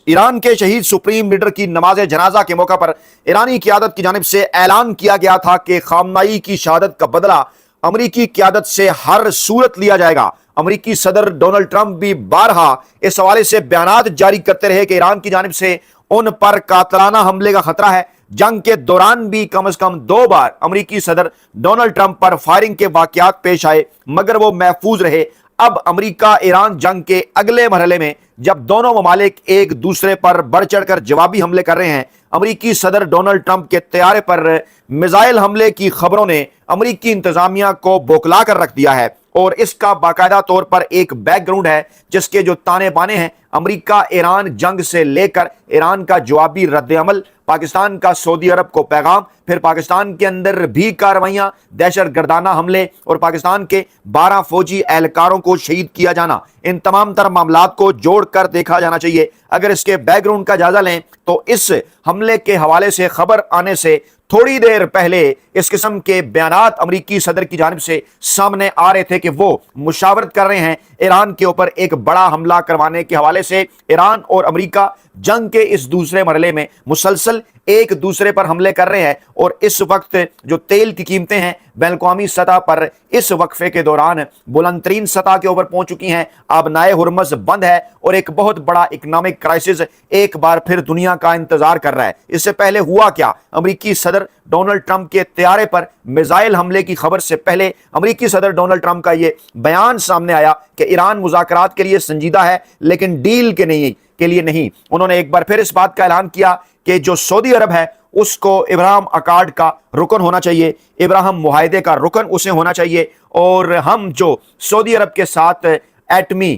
ایران کے شہید supreme leader کی نماز جنازہ کے موقع پر ایرانی قیادت کی جانب سے اعلان کیا گیا تھا کہ خامنائی کی شہادت کا بدلہ امریکی قیادت سے ہر صورت لیا جائے گا۔ امریکی صدر ڈونلڈ ٹرمپ بھی بارہا اس حوالے سے بیانات جاری کرتے رہے کہ ایران کی جانب سے ان پر قاتلانہ حملے کا خطرہ ہے۔ جنگ کے دوران بھی کم از کم 2 بار امریکی صدر ڈونلڈ ٹرمپ پر فائرنگ کے واقعات پیش آئے مگر وہ محفوظ رہے۔ اب امریکہ ایران جنگ کے اگلے مرحلے میں جب دونوں ممالک ایک دوسرے پر بڑھ چڑھ کر جوابی حملے کر رہے ہیں، امریکی صدر ڈونلڈ ٹرمپ کے طیارے پر میزائل حملے کی خبروں نے امریکی انتظامیہ کو بوکلا کر رکھ دیا ہے، اور اس کا باقاعدہ طور پر ایک بیک گراؤنڈ ہے جس کے جو تانے بانے ہیں۔ امریکہ ایران جنگ سے لے کر ایران کا جوابی رد عمل، پاکستان کا سعودی عرب کو پیغام، پھر پاکستان کے اندر بھی کارروائیاں، دہشت گردانہ حملے اور پاکستان کے 12 فوجی اہلکاروں کو شہید کیا جانا، ان تمام تر معاملات کو جوڑ کر دیکھا جانا چاہیے۔ اگر اس کے بیک گراؤنڈ کا جائزہ لیں تو اس حملے کے حوالے سے خبر آنے سے تھوڑی دیر پہلے اس قسم کے بیانات امریکی صدر کی جانب سے سامنے آ رہے تھے کہ وہ مشاورت کر رہے ہیں ایران کے اوپر ایک بڑا حملہ کروانے کے حوالے سے۔ ایران اور امریکہ جنگ کے اس دوسرے مرحلے میں مسلسل ایک دوسرے پر حملے کر رہے ہیں، اور اس وقت جو تیل کی قیمتیں ہیں بین الاقوامی سطح پر اس وقفے کے دوران بلند ترین سطح کے اوپر پہنچ چکی ہیں۔ اب نئے ہرمز بند ہے اور ایک بہت بڑا اکنامک کرائسس ایک بار پھر دنیا کا انتظار کر رہا ہے۔ اس سے پہلے ہوا کیا؟ امریکی صدر ڈونلڈ ٹرمپ کے طیارے پر میزائل حملے کی خبر سے پہلے امریکی صدر ڈونلڈ ٹرمپ کا یہ بیان سامنے آیا کہ ایران مذاکرات کے لیے سنجیدہ ہے لیکن ڈیل کے لیے نہیں۔ انہوں نے ایک بار پھر اس بات کا اعلان کیا کہ جو سعودی عرب ہے اس کو ابراہم اکارڈ کا رکن ہونا چاہیے، ابراہم معاہدے کا رکن اسے ہونا چاہیے، اور ہم جو سعودی عرب کے ساتھ ایٹمی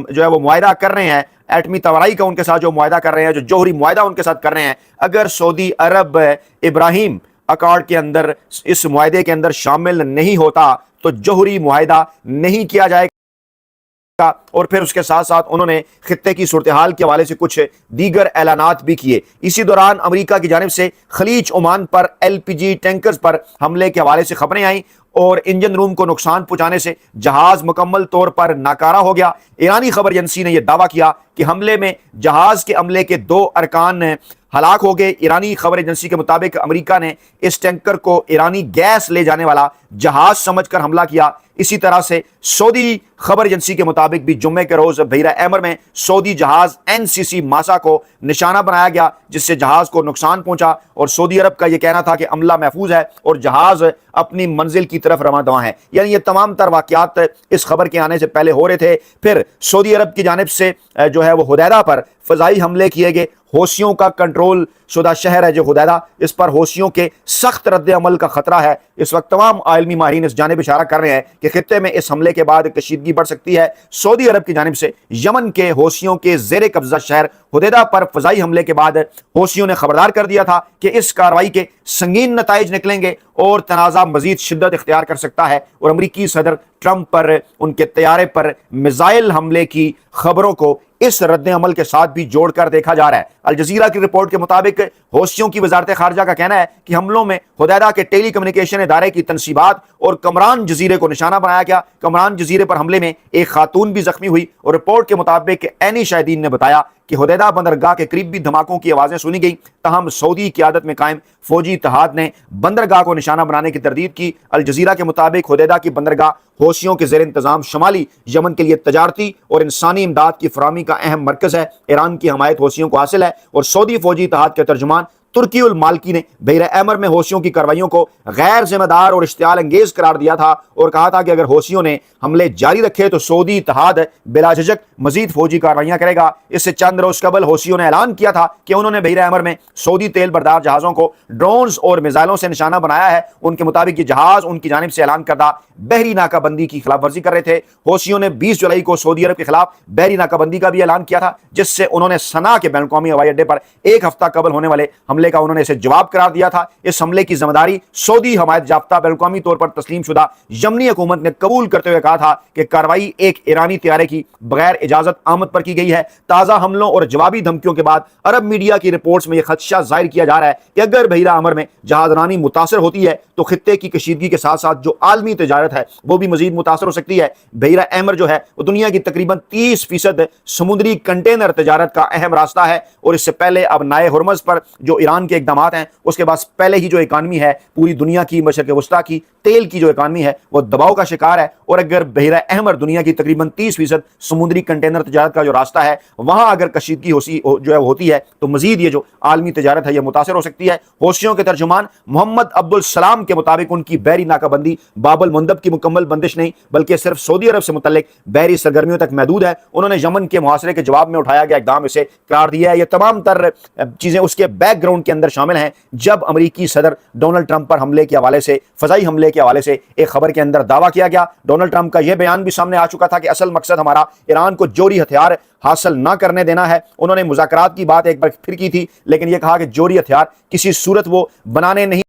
جو ہے وہ معاہدہ کر رہے ہیں، ایٹمی توانائی کا ان کے ساتھ جو معاہدہ کر رہے ہیں، جو جوہری معاہدہ ان کے ساتھ کر رہے ہیں، اگر سعودی عرب ابراہیم اکارڈ کے اندر اس معاہدے کے اندر شامل نہیں ہوتا تو جوہری معاہدہ نہیں کیا جائے گا۔ اور پھر اس کے ساتھ ساتھ انہوں نے خطے کی صورتحال کے حوالے سے کچھ دیگر اعلانات بھی کیے۔ اسی دوران امریکہ کی جانب سے خلیج عمان پر LPG ٹینکرز پر حملے کے حوالے سے خبریں آئیں اور انجن روم کو نقصان پہنچانے سے جہاز مکمل طور پر ناکارہ ہو گیا۔ ایرانی خبر ایجنسی نے یہ دعویٰ کیا کہ حملے میں جہاز کے عملے کے 2 ارکان ہلاک ہو گئے۔ ایرانی خبر ایجنسی کے مطابق امریکہ نے اس ٹینکر کو ایرانی گیس لے جانے والا جہاز سمجھ کر حملہ کیا۔ اسی طرح سے سعودی خبر ایجنسی کے مطابق بھی جمعے کے روز بحیرہ احمر میں سعودی جہاز NCC ماسا کو نشانہ بنایا گیا جس سے جہاز کو نقصان پہنچا، اور سعودی عرب کا یہ کہنا تھا کہ عملہ محفوظ ہے اور جہاز اپنی منزل کی طرف رواں دواں ہے۔ یعنی یہ تمام تر واقعات اس خبر کے آنے سے پہلے ہو رہے تھے۔ پھر سعودی عرب کی جانب سے جو ہے وہ حدیدہ پر فضائی حملے کیے گئے۔ حوثیوں کا کنٹرول شدہ شہر ہے جو حدیدہ، اس پر حوثیوں کے سخت رد عمل کا خطرہ ہے۔ اس وقت تمام عالمی ماہرین اس جانب اشارہ کر رہے ہیں کہ خطے میں اس حملے کے بعد کشیدگی بڑھ سکتی ہے۔ سعودی عرب کی جانب سے یمن کے حوثیوں کے زیر قبضہ شہر حدیدہ پر فضائی حملے کے بعد حوثیوں نے خبردار کر دیا تھا کہ اس کارروائی کے سنگین نتائج نکلیں گے اور تنازع مزید شدت اختیار کر سکتا ہے، اور امریکی صدر ٹرمپ پر ان کے طیارے پر میزائل حملے کی خبروں کو اس رد عمل کے ساتھ بھی جوڑ کر دیکھا جا رہا ہے۔ الجزیرہ کی رپورٹ کے مطابق حوثیوں کی وزارت خارجہ کا کہنا ہے کہ حملوں میں حدیدہ کے ٹیلی کمیونیکیشن ادارے کی تنصیبات اور کمران جزیرے کو نشانہ بنایا گیا۔ کمران جزیرے پر حملے میں ایک خاتون بھی زخمی ہوئی، اور رپورٹ کے مطابق عینی شاہدین نے بتایا کہ حدیدہ بندرگاہ کے قریب بھی دھماکوں کی آوازیں سنی گئی، تاہم سعودی قیادت میں قائم فوجی اتحاد نے بندرگاہ کو نشانہ بنانے کی تردید کی۔ الجزیرہ کے مطابق حدیدہ کی بندرگاہ حوثیوں کے زیر انتظام شمالی یمن کے لیے تجارتی اور انسانی امداد کی فراہمی کا اہم مرکز ہے۔ ایران کی حمایت حوثیوں کو حاصل ہے، اور سعودی فوجی اتحاد کے ترجمان ترکی المالکی نے بحیرہ احمر میں حوثیوں کی کارروائیوں کو غیر ذمہ دار اور اشتعال انگیز قرار دیا تھا، اور کہا تھا کہ اگر حوثیوں نے حملے جاری رکھے تو سعودی اتحاد بلا جھجک مزید فوجی کارروائیاں کرے گا۔ اس سے چند روز قبل حوثیوں نے اعلان کیا تھا کہ انہوں نے بحیرہ احمر میں سعودی تیل بردار جہازوں کو ڈرونز اور میزائلوں سے نشانہ بنایا ہے۔ ان کے مطابق یہ جہاز ان کی جانب سے اعلان کردہ بحری ناکہ بندی کی خلاف ورزی کر رہے تھے۔ حوثیوں نے 20 جولائی کو سعودی عرب کے خلاف بحری ناکہ بندی کا بھی اعلان کیا تھا، جس سے انہوں نے صنعاء کے بین الاقوامی ہوائی اڈے پر ایک ہفتہ قبل ہونے والے हमले का उन्होंने इसे जवाब करार दिया था। इस हमले की जिम्मेदारी सऊदी हमायत याफ्ता बैनुल-अक़वामी तौर पर तस्लीम शुदा यमनी हुकूमत ने कबूल करते हुए कहा था कि कार्रवाई एक ईरानी तैयारे की बगैर इजाजत आमद पर की गई है। ताज़ा हमलों और जवाबी धमकियों के बाद अरब मीडिया की रिपोर्ट्स में यह खदशा जाहिर किया जा रहा है कि अगर बहिरा अमर में जहाजरानी मुतासर होती है तो खित्ते की कशीदगी के साथ साथ जो आलमी तजारत है वो भी मजीद मुतासर हो सकती है। बहिरा अहमर जो है वो दुनिया की तकरीबन 30% समुद्री कंटेनर तजारत का अहम रास्ता है और इससे पहले अब नाए हुरमज पर जो ईरान के इकदाम हैं उसके बाद पहले ही जो इकानमी है पूरी दुनिया की मशरक़ वस्ता की तेल की जो इकानमी है वो दबाव का शिकार है। और अगर बहिरा अहमर दुनिया की तकरीबन 30% समुद्री कंटेनर तजारत का जो रास्ता है वहां अगर कशीदगी जो है होती है तो मजीद ये जो आलमी तजारत है ये मुतासर हो सकती है। होशियों के तर्जुमान मोहम्मद अब्दुल सलाम के मुताबिक उनकी बहरी नाकाबंदी बाबुल मंदब की मुकम्मल बंदिश नहीं बल्कि सिर्फ सऊदी अरब से मुतल्लिक बहरी सरगर्मियों तक महदूद है। उन्होंने यमन के मुहासरे के जवाब में उठाया गया इकदाम इसे करार दिया है। ये तमाम तर चीजें उसके बैकग्राउंड के अंदर शामिल हैं। जब अमेरिकी सदर डोनाल्ड ट्रंप पर हमले के हवाले से फजाई हमले के हवाले से एक खबर के अंदर दावा किया गया, डोनाल्ड ट्रंप का यह बयान भी सामने आ चुका था कि असल मकसद हमारा ईरान को जोरी हथियार हासिल ना करने देना है। उन्होंने मुज़ाकरात की बात एक बार फिर की थी लेकिन यह कहा कि जोरी हथियार किसी सूरत वो बनाने नहीं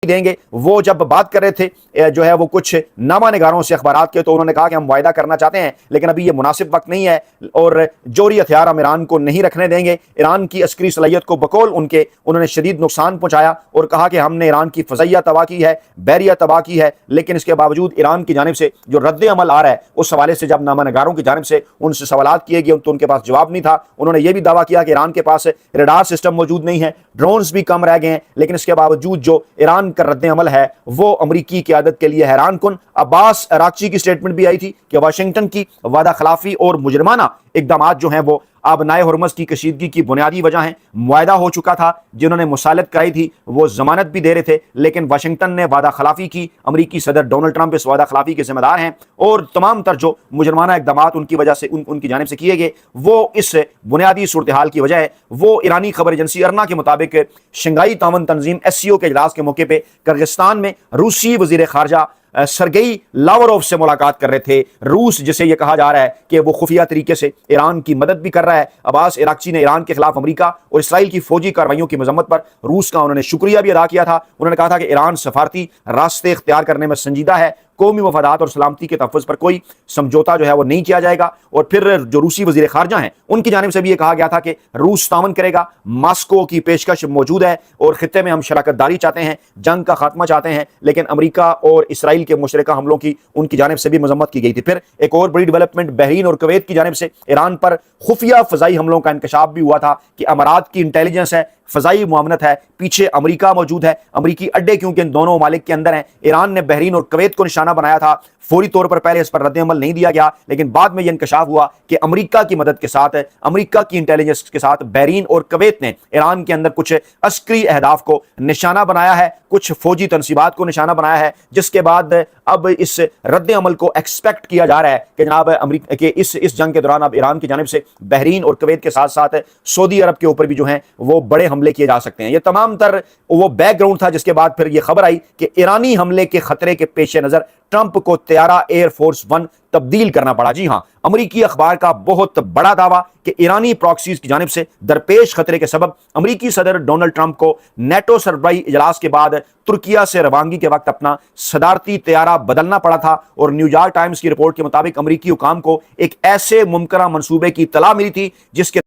देंगे। वो जब बात कर रहे थे जो है वो कुछ नामा निगारों से अखबारात के तो उन्होंने कहा कि हम वायदा करना चाहते हैं लेकिन अभी ये मुनासिब वक्त नहीं है और जोरी हथियार हम ईरान को नहीं रखने देंगे। ईरान की अस्करी सलाहियत को बकौल उनके उन्होंने शदीद नुकसान पहुंचाया और कहा कि हमने ईरान की फ़ज़ाइया तबाह की है, बहरिया तबाह की है, लेकिन इसके बावजूद ईरान की जानिब से जो रद्द अमल आ रहा है उस हवाले से जब नामा निगारों की जानिब से उनसे सवालात किए गए तो उनके पास जवाब नहीं था। उन्होंने ये भी दावा किया कि ईरान के पास रडार सिस्टम मौजूद नहीं है, ड्रोन्स भी कम रह गए हैं, लेकिन इसके बावजूद जो ईरान का रद्द अमल है वो अमरीकी क़यादत के लिए हैरान कुन। अब्बास अराक्ची की स्टेटमेंट भी आई थी कि वाशिंगटन की वादा खिलाफी और मुजरमाना इकदाम जो हैं वो अब नाए हुरमज की कशीदगी की बुनियादी वजह हैं। मुआहदा हो चुका था, जिन्होंने मुसालत कराई थी वो जमानत भी दे रहे थे लेकिन वाशिंगटन ने वादा खिलाफी की। अमरीकी सदर डोनाल्ड ट्रंप इस वादा खिलाफी के जिम्मेदार हैं और तमाम तर जो मुजरमाना इकदाम उनकी वजह से उनकी जानिब से किए गए वो इस बुनियादी सूरत हाल की वजह है। वो ईरानी खबर एजेंसी अरना के मुताबिक शंघाई तामन तंजीम SCO के इजलास के मौके पर किर्गिस्तान में रूसी वजीर खारजा सरगेई लावरोव से मुलाकात कर रहे थे। रूस जिसे यह कहा जा रहा है कि वो खुफिया तरीके से ईरान की मदद भी कर रहा है। अब्बास अराक्ची ने ईरान के खिलाफ अमेरिका और इसराइल की फौजी कार्रवाइयों की मजम्मत पर रूस का उन्होंने शुक्रिया भी अदा किया था। उन्होंने कहा था कि ईरान सफारती रास्ते इख्तियार करने में संजीदा है, कौमी मफादात और सलामती के तहफ़्फ़ुज़ पर कोई समझौता जो है वो नहीं किया जाएगा। और फिर जो रूसी वज़ीर ख़ारजा हैं उनकी जानिब से भी ये कहा गया था कि रूस तामन करेगा, मास्को की पेशकश मौजूद है और ख़ित्ते में हम शराकतदारी चाहते हैं, जंग का खात्मा चाहते हैं, लेकिन अमेरिका और इसराइल के मुशतरका हमलों की उनकी जानिब से भी मजम्मत की गई थी। फिर एक और बड़ी डेवलपमेंट बहरीन और कुवैत की जानिब से ईरान पर खुफिया फ़ज़ाई हमलों का इंकशाफ भी हुआ था कि अमारात की इंटेलिजेंस है, फ़ज़ाई मुआवनत है, पीछे अमेरिका मौजूद है, अमरीकी अड्डे क्योंकि इन दोनों ममालिक के अंदर हैं। ईरान ने बहरीन और कुवैत को निशाना बनाया था, फौरी तौर पर पहले इस पर रद्द अमल नहीं दिया गया लेकिन बाद में यह इंकशाफ हुआ कि अमेरिका की मदद के साथ, अमेरिका की इंटेलिजेंस के साथ बहरीन और कुवैत ने ईरान के अंदर कुछ अस्करी अहदाफ को निशाना बनाया है, कुछ फौजी तनसीबात को निशाना बनाया है, जिसके बाद अब इस रद्द अमल को एक्सपेक्ट किया जा रहा है कि जनाब अमेरिका के इस जंग के दौरान अब ईरान की जानिब से बहरीन और कुवैत के साथ साथ सऊदी अरब के ऊपर भी जो हैं वो बड़े हमले किए जा सकते हैं। ये तमाम तर वो बैकग्राउंड था जिसके बाद फिर ये खबर आई कि ईरानी हमले के खतरे के पेश नज़र ट्रंप को तैयारा एयरफोर्स 1 तब्दील करना पड़ा। जी हां, अमरीकी अखबार का बहुत बड़ा दावा कि ईरानी प्रॉक्सीज की जानिब से दरपेश खतरे के सबब अमरीकी सदर डोनाल्ड ट्रंप को नेटो सरबराही इजलास के बाद तुर्किया से रवानगी के वक्त अपना सदारती तैयारा बदलना पड़ा था। और न्यूयॉर्क टाइम्स की रिपोर्ट के मुताबिक अमरीकी हुकाम को एक ऐसे मुमकिन मंसूबे की इत्तला मिली थी जिसके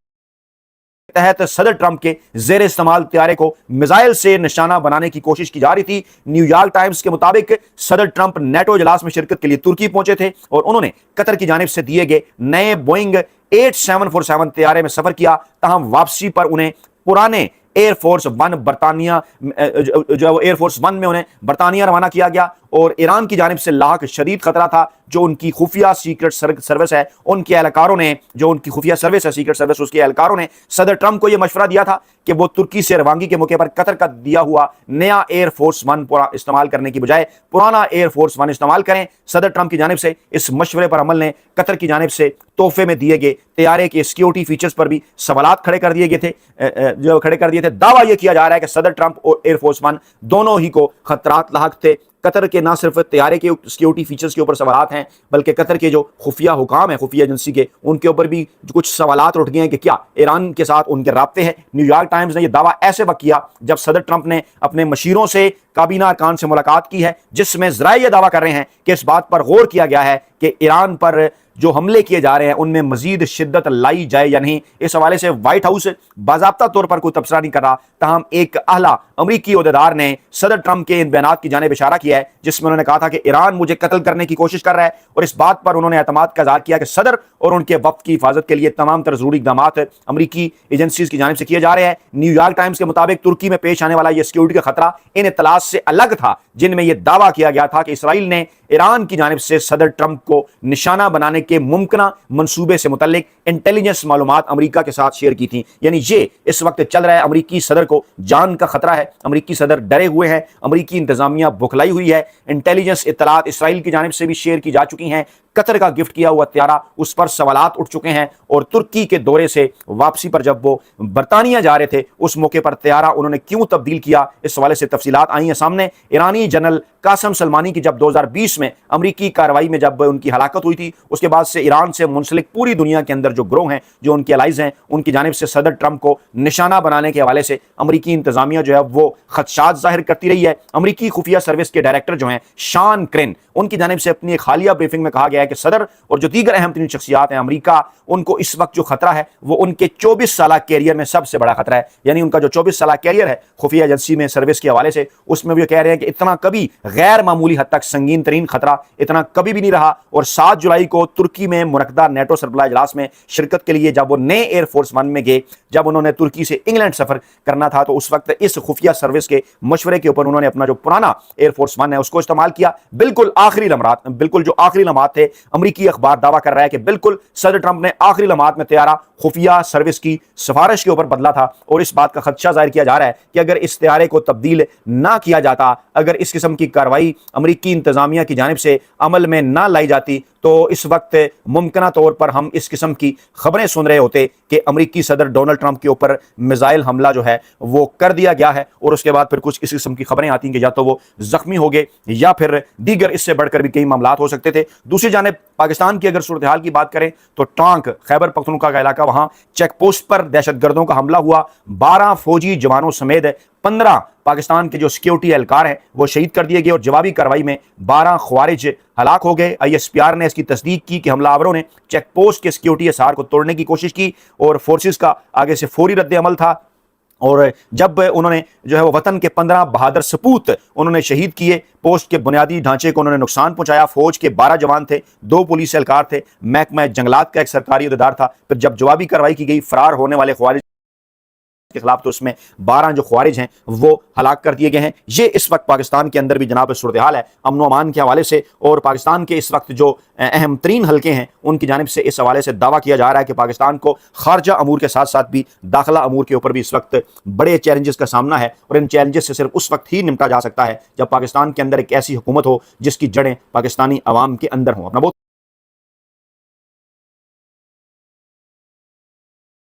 तहत सदर ट्रंप के जेर इस्तेमाल तैयारे को मिसाइल से निशाना बनाने की कोशिश की जा रही थी। न्यूयॉर्क टाइम्स के मुताबिक सदर ट्रंप नेटो इजलास में शिरकत के लिए तुर्की पहुंचे थे और उन्होंने कतर की जानिब से दिए गए नए बोइंग 8747 तैयारे में सफर किया। तहम वापसी पर उन्हें पुराने एयरफोर्स 1 बरतानिया जो एयरफोर्स 1 में उन्हें बरतानिया रवाना किया गया और ईरान की जानिब से लाख शदीद खतरा था। जो उनकी खुफिया सीक्रेट सर्विस है उनके एहलकारों ने सीक्रेट सर्विस उसके एहलकारों ने सदर ट्रंप को यह मशवरा दिया था कि वो तुर्की से रवानगी के मौके पर कतर का दिया हुआ नया एयरफोर्स 1 इस्तेमाल करने की बजाय पुराना एयरफोर्स 1 इस्तेमाल करें। सदर ट्रंप की जानिब से इस मशवरे पर अमल ने कतर की जानिब से तोहफे में दिए गए तैयारे के सिक्योरिटी फीचर्स पर भी सवालात खड़े कर दिए गए थे। दावा यह किया जा रहा है कि सदर ट्रंप और एयरफोर्स वन दोनों ही को खतरात लाहक थे। कतर के ना सिर्फ तैयारे के सिक्योरिटी फीचर्स के ऊपर सवालात हैं, बल्कि कतर के जो खुफिया हुकाम है, खुफिया एजेंसी के, उनके ऊपर भी कुछ सवालात उठ गए हैं कि क्या ईरान के साथ उनके राब्ते हैं। न्यूयॉर्क टाइम्स ने यह दावा ऐसे वक्त किया जब सदर ट्रंप ने अपने मशीरों से, काबीना अरकान से मुलाकात की है, जिसमें ज़राए यह दावा कर रहे हैं कि इस बात पर गौर किया गया है कि ईरान पर जो हमले किए जा रहे हैं उनमें मजीद शिद्दत लाई जाए या नहीं। इस हवाले से व्हाइट हाउस बाज़ाब्ता तौर पर कोई तबसरा नहीं कर रहा, ताहम एक आला अमरीकी ओहदेदार ने सदर ट्रंप के इन बयानात की जानिब इशारा किया है, जिसमें उन्होंने कहा था कि ईरान मुझे कत्ल करने की कोशिश कर रहा है, और इस बात पर उन्होंने एतमाद का इज़हार किया कि सदर और उनके वक्त की हिफाजत के लिए तमाम तर ज़रूरी इक़दाम अमरीकी एजेंसीज़ की जानिब से किए जा रहे हैं। न्यूयॉर्क टाइम्स के मुताबिक तुर्की में पेश आने वाला यह सिक्योरिटी का खतरा इन इत्तलात से अलग था, जिनमें यह दावा किया गया था कि इसराइल ने ईरान की जानिब से सदर ट्रंप को निशाना बनाने के मुमकिन मंसूबे से मुतल्लिक इंटेलिजेंस मालूमात अमेरिका के साथ शेयर की थी। यानी ये इस वक्त चल रहा है, अमेरिकी सदर को जान का खतरा है, अमेरिकी सदर डरे हुए हैं, अमेरिकी इंतजामिया बुखलाई हुई है। इंटेलिजेंस इत्तलात इसराइल की जानिब से भी शेयर की जा चुकी हैं। कतर का गिफ्ट किया हुआ त्यारा, उस पर सवालात उठ चुके हैं, और तुर्की के दौरे से वापसी पर जब वो बरतानिया जा रहे थे उस मौके पर त्यारा उन्होंने क्यों तब्दील किया, इस हवाले से तफसीलात आई हैं सामने। ईरानी जनरल कासम सलमानी की जब 2020 में अमरीकी कार्रवाई में जब उनकी हलाकत हुई थी, उसके बाद से ईरान से मुंसलिक पूरी दुनिया के अंदर जो ग्रोह हैं, जो उनके अलाइज हैं, उनकी जानिब से सदर ट्रंप को निशाना बनाने के हवाले से अमरीकी इंतजामिया जो है वो खदशात जाहिर करती रही है। अमरीकी खुफिया सर्विस के डायरेक्टर जो हैं शान क्रेन, उनकी जानिब से अपनी एक हालिया ब्रीफिंग में कहा गया है कि सदर और जो दीगर अहम तरीन शख्सियात हैं अमरीका, उनको इस वक्त जो खतरा है वो उनके 24 साल कैरियर में सबसे बड़ा खतरा है। यानी उनका जो 24 साल कैरियर है खुफिया एजेंसी में सर्विस के हवाले से, उसमें भी कह रहे हैं कि इतना कभी गैर मामूली हद तक संगीन तरीन खतरा इतना कभी भी नहीं रहा। और 7 जुलाई को तुर्की में मुनक्कदा नेटो सरबराह इजलास में शिरकत के लिए जब वो नए एयरफोर्स वन में गए, जब उन्होंने तुर्की से इंग्लैंड सफर करना था, तो उस वक्त इस खुफिया सर्विस के मशवरे के ऊपर उन्होंने अपना जो पुराना एयरफोर्स वन है उसको इस्तेमाल किया। बिल्कुल जो आखिरी लम्हात थे, अमरीकी अखबार दावा कर रहा है कि बिल्कुल सदर ट्रंप ने आखिरी लम्हात में तैयारा खुफिया सर्विस की सिफारिश के ऊपर बदला था, और इस बात का खदशा जाहिर किया जा रहा है कि अगर इस तैयारे को तब्दील ना किया जाता, अगर इस किस्म की कार्रवाई अमरीकी इंतजामिया की जानिब से अमल में ना लाई जाती, तो इस वक्त मुमकिन तौर पर हम इस किस्म की खबरें सुन रहे होते कि अमरीकी सदर डोनाल्ड ट्रंप के ऊपर मिसाइल हमला जो है वो कर दिया गया है, और उसके बाद फिर कुछ इस किस्म की खबरें आती हैं कि या तो वो जख्मी हो गए या फिर दीगर इससे बढ़कर भी कई मामलात हो सकते थे। दूसरी जानिब पाकिस्तान की अगर सूरत हाल की बात करें तो टांक खैबर पख्तूनख्वा का इलाका, वहां चेक पोस्ट पर दहशतगर्दों का हमला हुआ, 12 फौजी जवानों समेत 15 पाकिस्तान के जो सिक्योरिटी एहलकार हैं वो शहीद कर दिए गए, और जवाबी कार्रवाई में 12 ख्वारिज हलाक हो गए। ISPR ने इसकी तस्दीक की कि हमलावरों ने चेक पोस्ट के सिक्योरिटी असार को तोड़ने की कोशिश की, और फोर्सेस का आगे से फौरी रद्द अमल था। और जब उन्होंने जो है वो वतन के 15 बहादुर सपूत उन्होंने शहीद किए, पोस्ट के बुनियादी ढांचे को उन्होंने नुकसान पहुंचाया। फौज के 12 जवान थे, 2 पुलिस एहलकार थे, महकमा जंगलात का एक सरकारी अहदेदार था। फिर जब जवाबी कार्रवाई की गई फरार होने वाले ख्वारिज के खिलाफ, तो उसमें 12 जो ख्वारिज हैं वो हलाक कर दिए गए हैं। ये इस वक्त पाकिस्तान के अंदर भी जनाब सूरत हाल है अमन अमान के हवाले से, और पाकिस्तान के इस वक्त जो अहम तरीन हल्के हैं उनकी जानिब से इस हवाले से दावा किया जा रहा है कि पाकिस्तान को खारजा अमूर के साथ साथ भी दाखिला अमूर के ऊपर भी इस वक्त बड़े चैलेंजेस का सामना है, और इन चैलेंजेस से सिर्फ उस वक्त ही निपटा जा सकता है जब पाकिस्तान के अंदर एक ऐसी हुकूमत हो जिसकी जड़ें पाकिस्तानी अवाम के अंदर हों। अपना बहुत